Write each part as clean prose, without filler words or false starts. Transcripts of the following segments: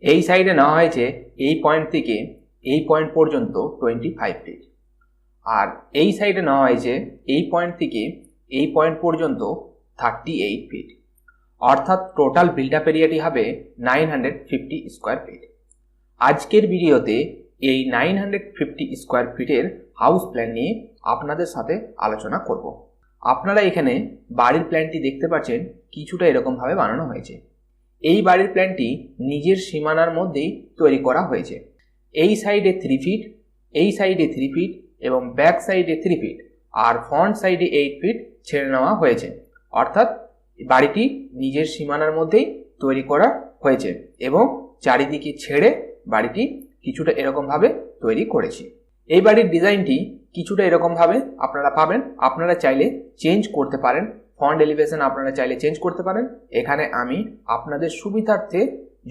এই সাইডে নেওয়া হয়েছে এই পয়েন্ট থেকে এই পয়েন্ট পর্যন্ত 25 ফিট, আর এই সাইডে নেওয়া হয়েছে এই পয়েন্ট থেকে এই পয়েন্ট পর্যন্ত 38 ফিট, অর্থাৎ টোটাল বিল্ড আপ এরিয়াটি হবে 950 স্কোয়ার ফিট। আজকের ভিডিওতে এই 950 স্কোয়ার ফিটের হাউস প্ল্যান নিয়ে আপনাদের সাথে আলোচনা করব। আপনারা এখানে বাড়ির প্ল্যানটি দেখতে পাচ্ছেন, কিছুটা এরকমভাবে বানানো হয়েছে। এই বাড়ির প্ল্যানটি নিজের সীমানার মধ্যেই তৈরি করা হয়েছে। এই সাইডে 3 ফিট, এই সাইডে 3 ফিট এবং ব্যাক সাইডে 3 ফিট আর ফ্রন্ট সাইডে 8 ফিট ছেড়ে নেওয়া হয়েছে, অর্থাৎ বাড়িটি নিজের সীমানার মধ্যেই তৈরি করা হয়েছে এবং চারিদিকে ছেড়ে বাড়িটি কিছুটা এরকমভাবে তৈরি করেছি। এই বাড়ির ডিজাইনটি কিছুটা এরকমভাবে আপনারা পাবেন। আপনারা চাইলে চেঞ্জ করতে পারেন, ফ্রন্ট এলিভেশন আপনারা চাইলে চেঞ্জ করতে পারেন। এখানে আমি আপনাদের সুবিধার্থে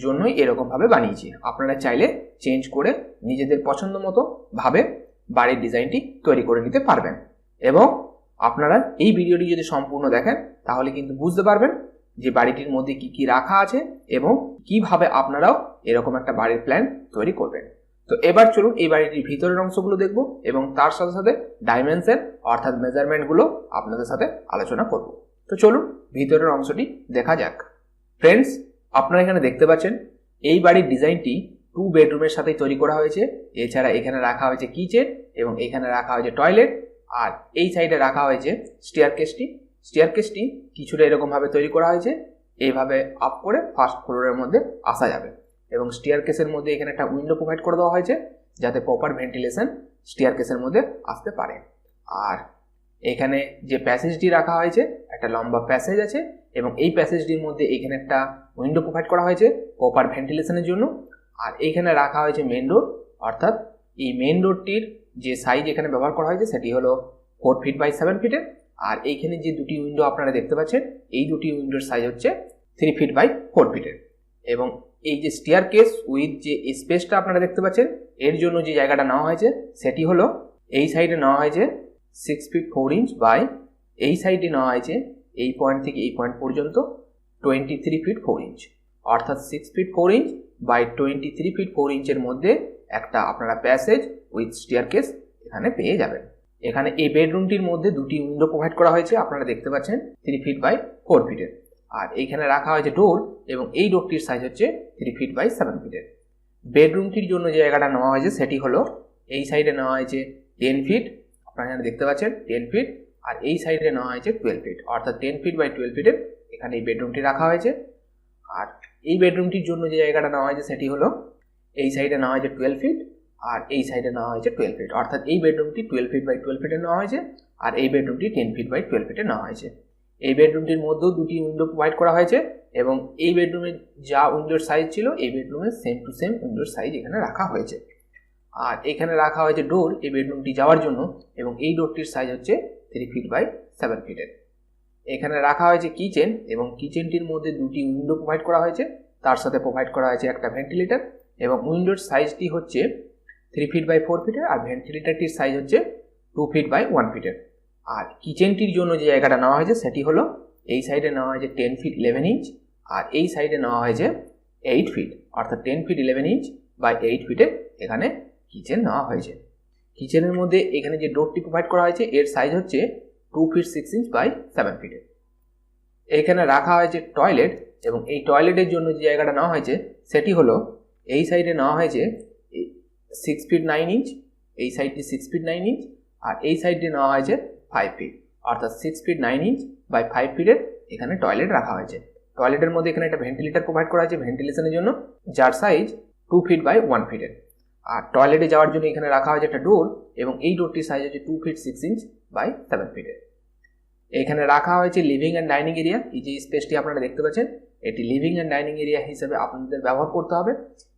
জন্যই এরকমভাবে বানিয়েছি। আপনারা চাইলে চেঞ্জ করে নিজেদের পছন্দ মতো ভাবে বাড়ির ডিজাইনটি তৈরি করে নিতে পারবেন। এবং আপনারা এই ভিডিওটি যদি সম্পূর্ণ দেখেন তাহলে কিন্তু বুঝতে পারবেন যে বাড়িটির মধ্যে কি কি রাখা আছে এবং কিভাবে আপনারাও এরকম একটা বাড়ির প্ল্যান তৈরি করবেন। তো এবার চলুন এই বাড়িটির ভিতরের অংশগুলো দেখব এবং তার সাথে সাথে ডাইমেনশন অর্থাৎ মেজারমেন্টগুলো আপনাদের সাথে আলোচনা করব। তো চলুন ভিতরের অংশটি দেখা যাক। ফ্রেন্ডস, আপনারা এখানে দেখতে পাচ্ছেন এই বাড়ির ডিজাইনটি 2 বেডরুমের সাথে তৈরি করা হয়েছে। এছাড়া এখানে রাখা হয়েছে কিচেন এবং এখানে রাখা হয়েছে টয়লেট, আর এই সাইডে রাখা হয়েছে স্টেয়ারকেসটি কিছুটা এরকমভাবে তৈরি করা হয়েছে। এইভাবে আপ করে ফার্স্ট ফ্লোরের মধ্যে আসা যাবে এবং স্টেয়ারকেসের মধ্যে এখানে একটা উইন্ডো প্রোভাইড করে দেওয়া হয়েছে যাতে প্রপার ভেন্টিলেশন স্টেয়ারকেসের মধ্যে আসতে পারে। আর এখানে যে প্যাসেজটি রাখা হয়েছে একটা লম্বা প্যাসেজ আছে এবং এই প্যাসেজটির মধ্যে এখানে একটা উইন্ডো প্রোভাইড করা হয়েছে প্রপার ভেন্টিলেশনের জন্য। আর এখানে রাখা হয়েছে মেন ডোর, অর্থাৎ এই মেন ডোরটির যে সাইজ এখানে ব্যবহার করা হয়েছে সেটি হলো 4 ফিট বাই 7 ফিটের। আর এইখানে যে দুটি উইন্ডো আপনারা দেখতে পাচ্ছেন এই দুটি উইন্ডোর সাইজ হচ্ছে 3 ফিট বাই 4 ফিটের। এবং এই যে স্টেয়ারকেস উইথ যে স্পেসটা আপনারা দেখতে পাচ্ছেন এর জন্য যে জায়গাটা নেওয়া হয়েছে সেটি হলো এই সাইডে নেওয়া হয়েছে 6 ফিট 4 ইঞ্চ বাই এই সাইডে নেওয়া হয়েছে এই পয়েন্ট থেকে এই পয়েন্ট পর্যন্ত 23 ফিট 4 ইঞ্চ, অর্থাৎ 6 ফিট 4 ইঞ্চ বাই 23 ফিট 4 ইঞ্চের মধ্যে একটা আপনারা প্যাসেজ উইথ স্টেয়ারকেস এখানে পেয়ে যাবেন। এখানে এই বেডরুমটির মধ্যে দুটি উইন্ডো প্রোভাইড করা হয়েছে, আপনারা দেখতে পাচ্ছেন 3 ফিট বাই 4 ফিটের। আর এইখানে রাখা হয়েছে ডোর এবং এই ডোরটির সাইজ হচ্ছে 3 ফিট বাই 7 ফিটের। বেডরুমটির জন্য যে জায়গাটা নেওয়া হয়েছে সেটি হলো এই সাইডে নেওয়া হয়েছে 10 ফিট, আপনারা এখানে দেখতে পাচ্ছেন 10 ফিট, আর এই সাইডে নেওয়া হয়েছে 12 ফিট, অর্থাৎ 10 ফিট বাই 12 ফিটের এখানে এই বেডরুমটি রাখা হয়েছে। আর এই বেডরুমটির জন্য যে জায়গাটা নেওয়া হয়েছে সেটি হলো এই সাইডে নেওয়া হয়েছে 12 ফিট আর এই সাইডে নেওয়া হয়েছে 12 ফিট, অর্থাৎ এই বেডরুমটি 12 ফিট বাই 12 ফিটে নেওয়া হয়েছে আর এই বেডরুমটি 10 ফিট বাই 12 ফিটে নেওয়া হয়েছে। এই বেডরুমটির মধ্যেও দুটি উইন্ডো প্রোভাইড করা হয়েছে এবং এই বেডরুমের যা উইন্ডোর সাইজ ছিল এই বেডরুমের সেম টু সেম উইন্ডোর সাইজ এখানে রাখা হয়েছে। আর এখানে রাখা হয়েছে ডোর এই বেডরুমটি যাওয়ার জন্য এবং এই ডোরটির সাইজ হচ্ছে 3 ফিট বাই 7 ফিটের। এখানে রাখা হয়েছে কিচেন এবং কিচেনটির মধ্যে দুটি উইন্ডো প্রোভাইড করা হয়েছে, তার সাথে প্রোভাইড করা হয়েছে একটা ভেন্টিলেটর এবং উইন্ডোর সাইজটি হচ্ছে 3 ফিট বাই 4 ফিটের আর ভেন্টিলেটরটির সাইজ হচ্ছে 2 ফিট বাই 1 ফিটের। আর কিচেনটির জন্য যে জায়গাটা নেওয়া হয়েছে সেটি হলো এই সাইডে নেওয়া হয়েছে 10 ফিট 11 ইঞ্চ আর এই সাইডে নেওয়া হয়েছে 8 ফিট, অর্থাৎ 10 ফিট 11 ইঞ্চ বাই 8 ফিটে এখানে কিচেন নেওয়া হয়েছে। কিচেনের মধ্যে এখানে যে ডোরটি প্রোভাইড করা হয়েছে এর সাইজ হচ্ছে 2 ফিট 6 ইঞ্চ বাই 7 ফিটের। এখানে রাখা হয়েছে টয়লেট এবং এই টয়লেটের জন্য যে জায়গাটা নেওয়া হয়েছে সেটি হলো এই সাইডে নেওয়া হয়েছে 6 ফিট 9 ইঞ্চ, এই সাইডটি 6 ফিট 9 ইঞ্চ আর এই সাইডটি নেওয়া হয়েছে 5 ফিট, অর্থাৎ 6 ফিট 9 ইঞ্চ বাই 5 ফিটের এখানে টয়লেট রাখা হয়েছে। টয়লেটের মধ্যে এখানে একটা ভেন্টিলেটর প্রোভাইড করা হয়েছে ভেন্টিলেশনের জন্য যার সাইজ 2 ফিট বাই 1 ফিটের। আর টয়লেটে যাওয়ার জন্য এখানে রাখা হয়েছে একটা ডোর এবং এই ডোরটির সাইজ হচ্ছে 2 ফিট 6 ইঞ্চ বাই 7 ফিটের। এখানে রাখা হয়েছে লিভিং অ্যান্ড ডাইনিং এরিয়া। এই যে স্পেসটি আপনারা দেখতে পাচ্ছেন এটি লিভিং অ্যান্ড ডাইনিং এরিয়া হিসেবে আপনাদের ব্যবহার করতে হবে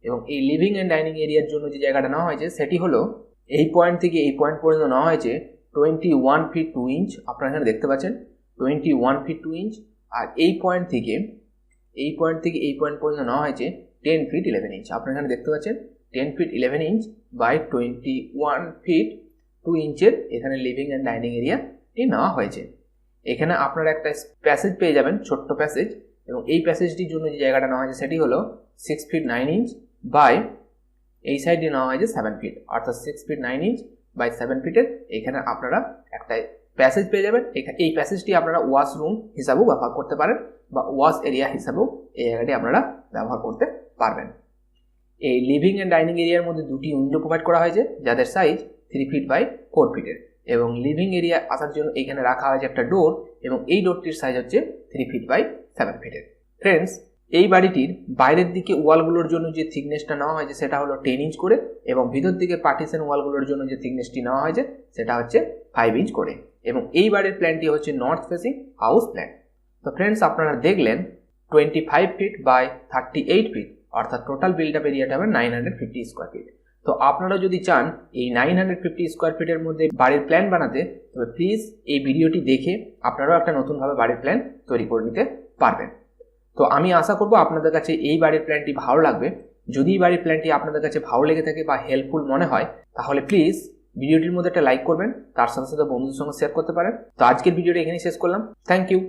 এবং এই লিভিং অ্যান্ড ডাইনিং এরিয়ার জন্য যে জায়গাটা নেওয়া হয়েছে সেটি হলো এই পয়েন্ট থেকে এই পয়েন্ট পর্যন্ত নেওয়া হয়েছে 21 ফিট 2 ইঞ্চ, আপনারা এখানে দেখতে পাচ্ছেন 21 ফিট 2 ইঞ্চ। আর এই পয়েন্ট থেকে এই পয়েন্ট পর্যন্ত নেওয়া হয়েছে 10 ফিট 11 ইঞ্চ, আপনারা এখানে দেখতে পাচ্ছেন 10 ফিট 11 ইঞ্চ বাই 21 ফিট 2 ইঞ্চের এখানে লিভিং অ্যান্ড ডাইনিং এরিয়াটি নেওয়া হয়েছে। এখানে আপনারা একটা প্যাসেজ পেয়ে যাবেন, ছোট্ট প্যাসেজ, এবং এই প্যাসেজটির জন্য যে জায়গাটা নেওয়া হয়েছে সেটি হলো 6 ফিট 9 ইঞ্চ বাই এই সাইডে নেওয়া হয়েছে 7 ফিট, অর্থাৎ 6 ফিট 9 ইঞ্চ বাই 7 ফিটের এখানে আপনারা একটা প্যাসেজ পেয়ে যাবেন। এই প্যাসেজটি আপনারা ওয়াশরুম হিসাবেও ব্যবহার করতে পারেন বা ওয়াশ এরিয়া হিসাবেও এই জায়গাটি আপনারা ব্যবহার করতে পারবেন। এই লিভিং অ্যান্ড ডাইনিং এরিয়ার মধ্যে দুটি উইন্ডো প্রোভাইড করা হয়েছে যাদের সাইজ 3 ফিট বাই 4 ফিটের, এবং লিভিং এরিয়া আসার জন্য এখানে রাখা হয়েছে একটা ডোর, এবং এই ডোরটির সাইজ হচ্ছে 3 ফিট বাই 7 ফিটের। ফ্রেন্ডস, এই বাড়িটির বাইরের দিকে ওয়ালগুলোর জন্য যে থিকনেসটা নেওয়া হয়েছে সেটা হলো 10 ইঞ্চ করে, এবং ভিতর দিকে পার্টিশন ওয়ালগুলোর জন্য যে থিকনেসটি নেওয়া হয়েছে সেটা হচ্ছে 5 ইঞ্চ করে, এবং এই বাড়ির প্ল্যানটি হচ্ছে নর্থ ফেসিং হাউস প্ল্যান। তো ফ্রেন্ডস, আপনারা দেখলেন 25 ফিট বাই 38 ফিট, অর্থাৎ টোটাল বিল্ড আপ এরিয়াটা হবে 950 স্কোয়ার ফিট। তো আপনারা যদি চান এই 950 স্কোয়ার ফিটের মধ্যে বাড়ির প্ল্যান বানাতে, তবে প্লিজ এই ভিডিওটি দেখে আপনারাও একটা নতুনভাবে বাড়ির প্ল্যান তৈরি করে নিতে পারবেন। তো আমি আশা করব আপনাদের কাছে এই বাড়ির প্ল্যানটি ভালো লাগবে। যদি এই বাড়ির প্ল্যানটি আপনাদের কাছে ভালো লেগে থাকে বা হেল্পফুল মনে হয়, তাহলে প্লিজ ভিডিওটির মধ্যে একটা লাইক করবেন, তার সাথে সাথে বন্ধুদের সঙ্গে শেয়ার করতে পারেন। তো আজকের ভিডিওটা এখানেই শেষ করলাম। Thank you.